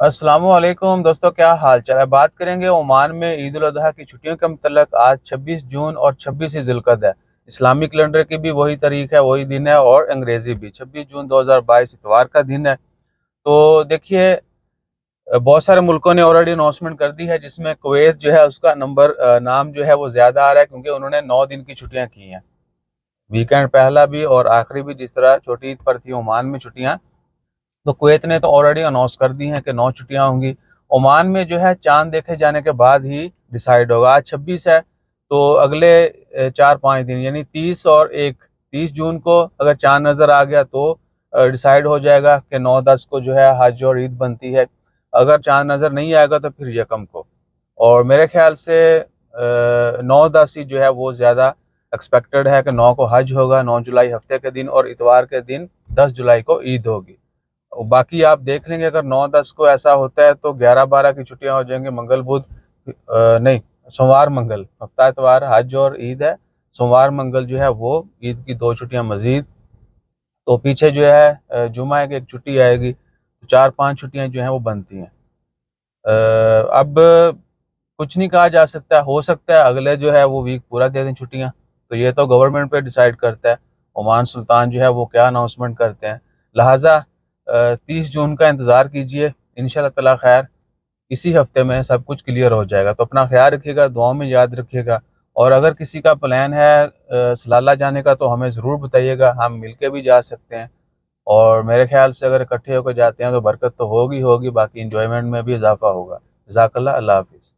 अस्सलामुअलैकुम दोस्तों, क्या हाल चाल है। बात करेंगे ओमान में ईद उल अजहा की छुट्टियों के मतलब। आज 26 जून और 26 जिलकद है। इस्लामिक कैलेंडर की भी वही तारीख है, वही दिन है, और अंग्रेजी भी 26 जून 2022 इतवार का दिन है। तो देखिए, बहुत सारे मुल्कों ने ऑलरेडी अनाउंसमेंट कर दी है, जिसमें कुवैत जो है उसका नाम जो है वो ज़्यादा आ रहा है, क्योंकि उन्होंने 9 दिन की छुट्टियाँ की हैं। वीकेंड पहला भी और आखिरी भी, जिस तरह छोटी ईद पर थी ओमान में छुट्टियाँ, तो कुवैत ने तो ऑलरेडी अनाउंस कर दी हैं कि 9 छुट्टियां होंगी। ओमान में जो है चांद देखे जाने के बाद ही डिसाइड होगा। आज 26 है, तो अगले 4-5 दिन यानी 30 और 1, 30 जून को अगर चांद नज़र आ गया तो डिसाइड हो जाएगा कि 9-10 को जो है हज और ईद बनती है। अगर चांद नज़र नहीं आएगा तो फिर यकम को। और मेरे ख्याल से 9-10 ही जो है वो ज़्यादा एक्सपेक्टेड है कि 9 को हज होगा, 9 जुलाई हफ्ते के दिन, और इतवार के दिन 10 जुलाई को ईद होगी। और बाकी आप देख लेंगे, अगर 9-10 को ऐसा होता है तो 11-12 की छुट्टियां हो जाएंगी। मंगल बुध नहीं, सोमवार मंगल, हफ्ता इतवार हज और ईद है। सोमवार मंगल जो है वो ईद की 2 छुट्टियां मजीद। तो पीछे जो है जुमा की एक छुट्टी आएगी, तो 4-5 छुट्टियां जो हैं वो बनती हैं। अब कुछ नहीं कहा जा सकता, हो सकता है अगले जो है वो वीक पूरा दे दें छुट्टियां। तो ये तो गवर्नमेंट पे डिसाइड करता है, ओमान सुल्तान जो है वो क्या अनाउंसमेंट करते हैं। लिहाजा 30 जून का इंतज़ार कीजिए, इंशाल्लाह ताला खैर इसी हफ्ते में सब कुछ क्लियर हो जाएगा। तो अपना ख्याल रखिएगा, दुआओं में याद रखिएगा। और अगर किसी का प्लान है सलाला जाने का, तो हमें ज़रूर बताइएगा, हम मिल के भी जा सकते हैं। और मेरे ख्याल से अगर इकट्ठे होकर जाते हैं तो बरकत तो होगी होगी, बाकी इंजॉयमेंट में भी इजाफा होगा। जज़ाकल्लाह, अल्लाह हाफिज़।